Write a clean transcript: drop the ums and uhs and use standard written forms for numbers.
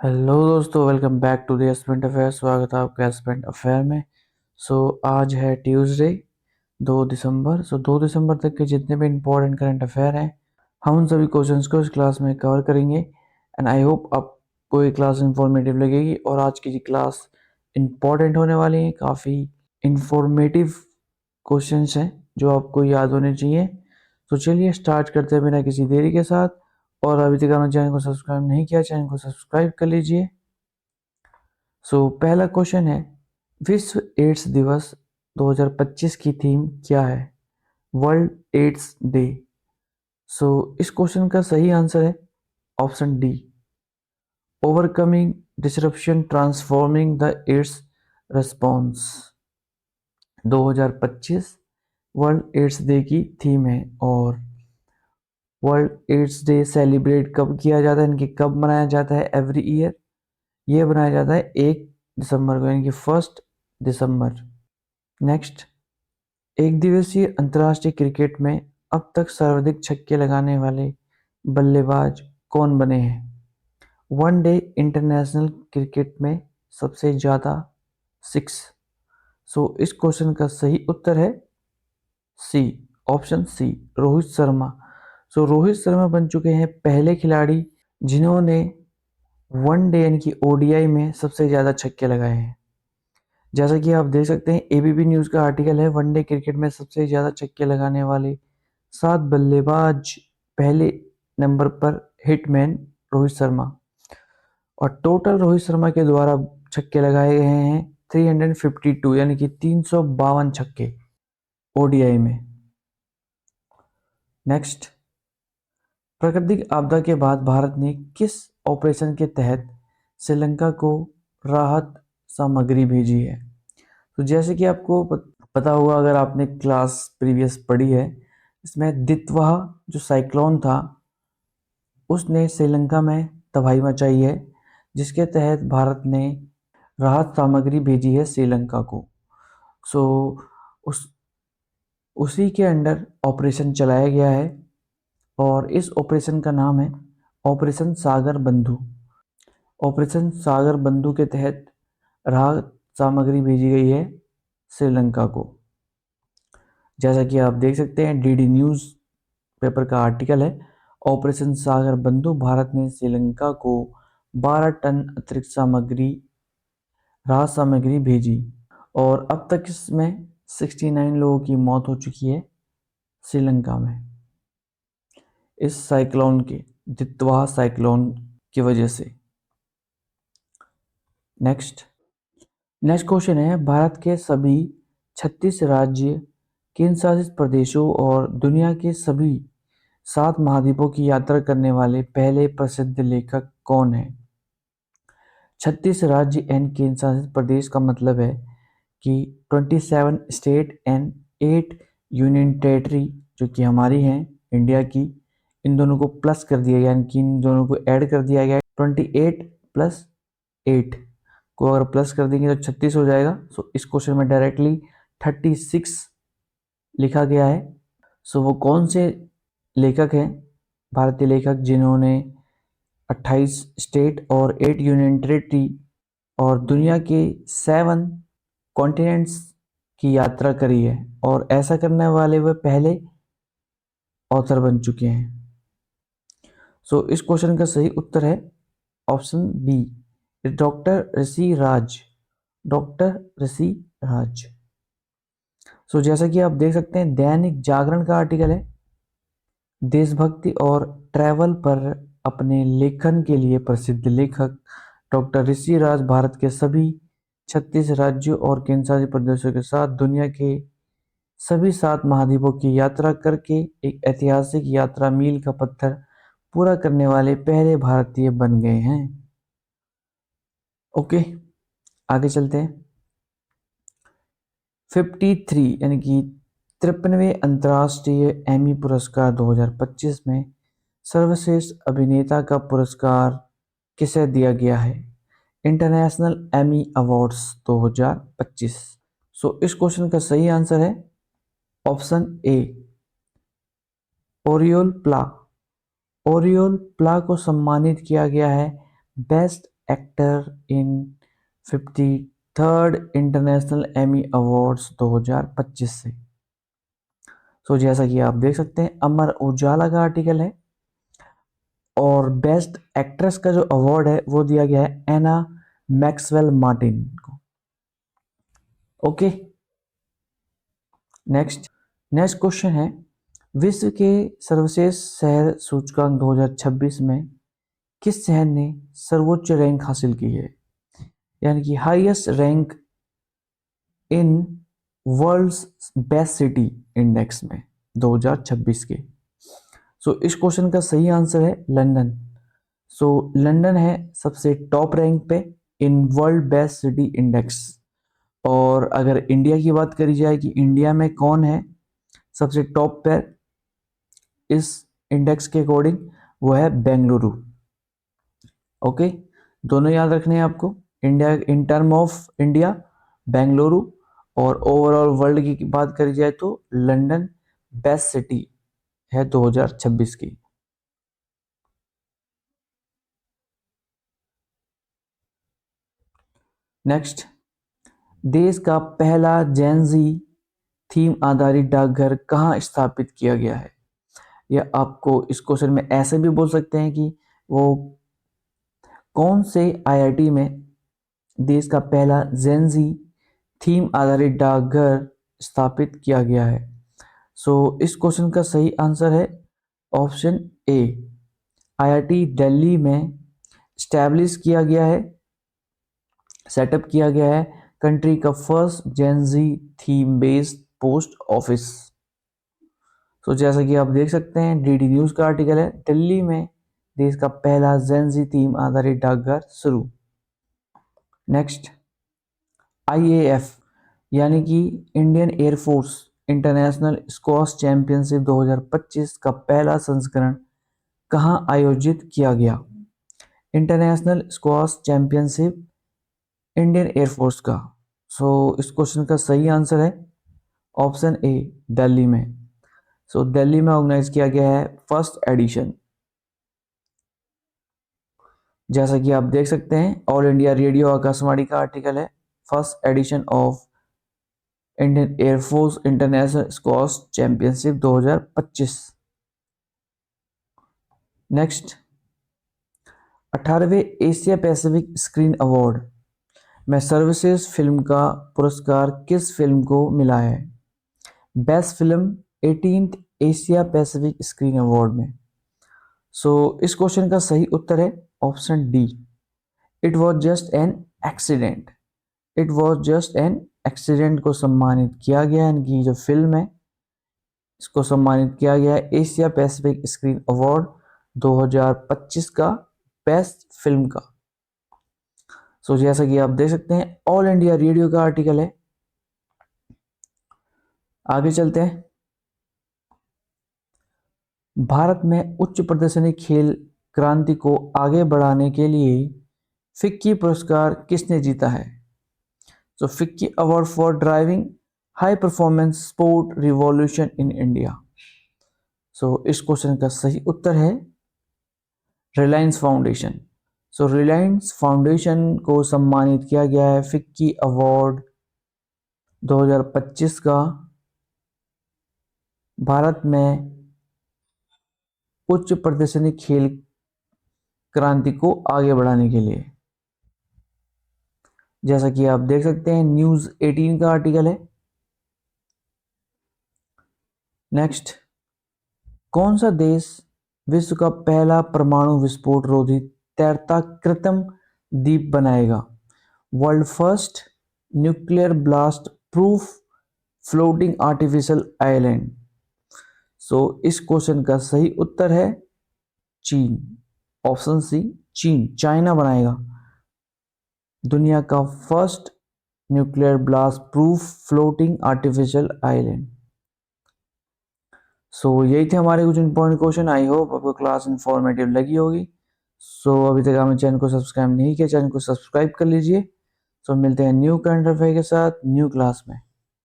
Hello दोस्तों, welcome back to the aspirant affair. स्वागत है आपका एस्पेंट अफेयर में। आज है ट्यूसडे 2 दिसंबर। 2 दिसंबर तक के जितने भी इम्पोर्टेंट करंट अफेयर हैं, हम उन सभी क्वेश्चंस को इस क्लास में कवर करेंगे। एंड आई होप आपको ये क्लास इंफॉर्मेटिव लगेगी। और आज की क्लास इम्पोर्टेंट होने वाली है, काफ़ी इंफॉर्मेटिव क्वेश्चंस हैं जो आपको याद होने चाहिए। तो चलिए स्टार्ट करते हैं बिना किसी देरी के साथ। और अभी तक आपने चैनल को सब्सक्राइब नहीं किया, चैनल को सब्सक्राइब कर लीजिए। पहला क्वेश्चन है, विश्व एड्स दिवस 2025 की थीम क्या है? World AIDS Day. इस क्वेश्चन का सही आंसर है option D, overcoming disruption transforming the AIDS response. 2025 World AIDS Day की थीम है। और वर्ल्ड एड्स डे सेलिब्रेट कब किया जाता है, इनकी कब मनाया जाता है? एवरी ईयर ये बनाया जाता है 1 दिसंबर को, यानी कि 1 दिसंबर। नेक्स्ट, एक दिवसीय अंतर्राष्ट्रीय क्रिकेट में अब तक सर्वाधिक छक्के लगाने वाले बल्लेबाज कौन बने हैं? वनडे इंटरनेशनल क्रिकेट में सबसे ज़्यादा 6। इस क्वेश्चन का सही उत्तर है सी, ऑप्शन सी, रोहित शर्मा। रोहित शर्मा बन चुके हैं पहले खिलाड़ी जिन्होंने वनडे यानी कि ओडीआई में सबसे ज़्यादा छक्के लगाए हैं। जैसा कि आप देख सकते हैं, एबीपी न्यूज़ का आर्टिकल है, वनडे क्रिकेट में सबसे ज़्यादा छक्के लगाने वाले 7 बल्लेबाज। पहले नंबर पर हिटमैन रोहित शर्मा। और टोटल रोहित शर्मा के द्वारा छक्के लगाए गए हैं 352, यानी कि 352 छक्के ओडीआई में। नेक्स्ट, प्राकृतिक आपदा के बाद भारत ने किस ऑपरेशन के तहत श्रीलंका को राहत सामग्री भेजी है? जैसे कि आपको पता होगा, अगर आपने क्लास प्रीवियस पढ़ी है, इसमें दितवाह जो साइक्लोन था उसने श्रीलंका में तबाही मचाई है, जिसके तहत भारत ने राहत सामग्री भेजी है श्रीलंका को। सो उस उसी के अंडर ऑपरेशन चलाया गया है। और इस ऑपरेशन का नाम है ऑपरेशन सागर बंधु। ऑपरेशन सागर बंधु के तहत राहत सामग्री भेजी गई है श्रीलंका को। जैसा कि आप देख सकते हैं, डीडी न्यूज़ पेपर का आर्टिकल है, ऑपरेशन सागर बंधु, भारत ने श्रीलंका को 12 टन अतिरिक्त सामग्री, राहत सामग्री भेजी। और अब तक इसमें 69 लोगों की मौत हो चुकी है श्रीलंका में, इस साइक्लोन के, दितवाह साइक्लोन की वजह से। नेक्स्ट नेक्स्ट क्वेश्चन है, भारत के सभी 36 राज्य, केंद्र शासित प्रदेशों और दुनिया के सभी 7 महाद्वीपों की यात्रा करने वाले पहले प्रसिद्ध लेखक कौन है? 36 राज्य एंड केंद्र शासित प्रदेश का मतलब है कि 27 स्टेट एंड 8 यूनियन टेरिटरी, जो कि हमारी हैं इंडिया की, इन दोनों को प्लस कर दिया गया, यानी कि इन दोनों को ऐड कर दिया गया। 28 प्लस 8 को अगर प्लस कर देंगे तो 36 हो जाएगा। इस क्वेश्चन में डायरेक्टली 36 लिखा गया है। वो कौन से लेखक हैं, भारतीय लेखक, जिन्होंने 28 स्टेट और 8 यूनियन टेरिटरी और दुनिया के 7 कॉन्टिनेंट्स की यात्रा करी है? और ऐसा करने वाले वे पहले ऑथर बन चुके हैं। इस क्वेश्चन का सही उत्तर है ऑप्शन बी, डॉक्टर ऋषि राज। डॉक्टर ऋषि राज। जैसा कि आप देख सकते हैं, दैनिक जागरण का आर्टिकल है, देशभक्ति और ट्रैवल पर अपने लेखन के लिए प्रसिद्ध लेखक डॉक्टर ऋषि राज भारत के सभी 36 राज्यों और केंद्रशासित प्रदेशों के साथ दुनिया के सभी 7 महाद्वीपों की यात्रा करके एक ऐतिहासिक यात्रा, मील का पत्थर पूरा करने वाले पहले भारतीय बन गए हैं। ओके, आगे चलते हैं। 53 यानी कि 53वें अंतर्राष्ट्रीय एमी पुरस्कार 2025 में सर्वश्रेष्ठ अभिनेता का पुरस्कार किसे दिया गया है? International Emmy awards 2025। इस क्वेश्चन का सही आंसर है ऑप्शन ए, ओरियोल प्ला। ओरियोल प्ला को सम्मानित किया गया है best actor in 53rd international Emmy awards 2025 से। सो जैसा कि आप देख सकते हैं अमर उजाला का आर्टिकल है और बेस्ट एक्ट्रेस का जो अवार्ड है वो दिया गया है एना मैक्सवेल मार्टिन को। ओके, नेक्स्ट क्वेश्चन है, विश्व के सर्वश्रेष्ठ शहर सूचकांक 2026 में किस शहर ने सर्वोच्च रैंक हासिल की है, यानी कि highest rank in world's best city index में 2026 के। सो इस क्वेश्चन का सही आंसर है लंदन। सो लंदन है सबसे टॉप रैंक पे in world best city index. और अगर इंडिया की बात करी जाए कि इंडिया में कौन है सबसे टॉप पे इस इंडेक्स के अकॉर्डिंग, वो है बेंगलुरु। ओके, दोनों याद रखने हैं आपको, India in term of India Bengaluru, और ओवरऑल वर्ल्ड की बात करी जाए तो लंदन बेस्ट सिटी है 2026 की। नेक्स्ट, देश का पहला जेनजी थीम आधारित डाकघर कहाँ स्थापित किया गया है, या आपको इस क्वेश्चन में ऐसे भी बोल सकते हैं कि वो कौन से आईआईटी में देश का पहला जेनजी थीम आधारित डाकघर स्थापित किया गया है। सो इस क्वेश्चन का सही आंसर है ऑप्शन ए, आईआईटी दिल्ली में स्टैब्लिश किया गया है, सेटअप किया गया है कंट्री का first Gen Z theme based post office. So जैसा कि आप देख सकते हैं डीडी न्यूज का आर्टिकल है, दिल्ली में देश का पहला जेनजी थीम आधारित डाकघर शुरू। नेक्स्ट, आईएएफ यानी कि Indian Air Force international squash championship 2025 का पहला संस्करण कहां आयोजित किया गया। International squash championship Indian air force का। सो इस क्वेश्चन का सही आंसर है ऑप्शन ए, दिल्ली में। सो दिल्ली में ऑर्गेनाइज किया गया है फर्स्ट एडिशन। जैसा कि आप देख सकते हैं ऑल इंडिया रेडियो आकाशवाणी का आर्टिकल है, first edition of Indian Air Force international squash championship 2025। Next, 18वें एशिया पैसिफिक स्क्रीन अवार्ड में सर्वश्रेष्ठ फिल्म का पुरस्कार किस फिल्म को मिला है। Best film 18th Asia Pacific screen award में। सो इस क्वेश्चन का सही उत्तर है option D, it was just an accident. It was just an accident को सम्मानित किया गया, यानी कि जो फिल्म है इसको सम्मानित किया गया है एशिया पैसिफिक स्क्रीन अवार्ड 2025 का बेस्ट फिल्म का। सो जैसा कि आप देख सकते हैं ऑल इंडिया रेडियो का आर्टिकल है। आगे चलते हैं, भारत में उच्च प्रदर्शनी खेल क्रांति को आगे बढ़ाने के लिए फिक्की पुरस्कार किसने जीता है। तो FICCI award for driving high performance sport revolution in India. So इस क्वेश्चन का सही उत्तर है रिलायंस फाउंडेशन। सो रिलायंस फाउंडेशन को सम्मानित किया गया है फिक्की अवार्ड 2025 का भारत में उच्च प्रदर्शनी खेल क्रांति को आगे बढ़ाने के लिए। जैसा कि आप देख सकते हैं न्यूज 18 का आर्टिकल है। नेक्स्ट, कौन सा देश विश्व का पहला परमाणु विस्फोट रोधी तैरता कृत्रिम द्वीप बनाएगा। World first nuclear blast proof floating artificial island. So इस क्वेश्चन का सही उत्तर है चीन, ऑप्शन सी, चीन, चाइना बनाएगा दुनिया का first nuclear blast proof floating artificial island. So यही थे हमारे कुछ इंपॉर्टेंट क्वेश्चन। आई होप आपको क्लास इंफॉर्मेटिव लगी होगी। सो अभी तक आपने चैनल को सब्सक्राइब नहीं किया, चैनल को सब्सक्राइब कर लीजिए। सो मिलते हैं न्यू करंट अफेयर के साथ न्यू क्लास में।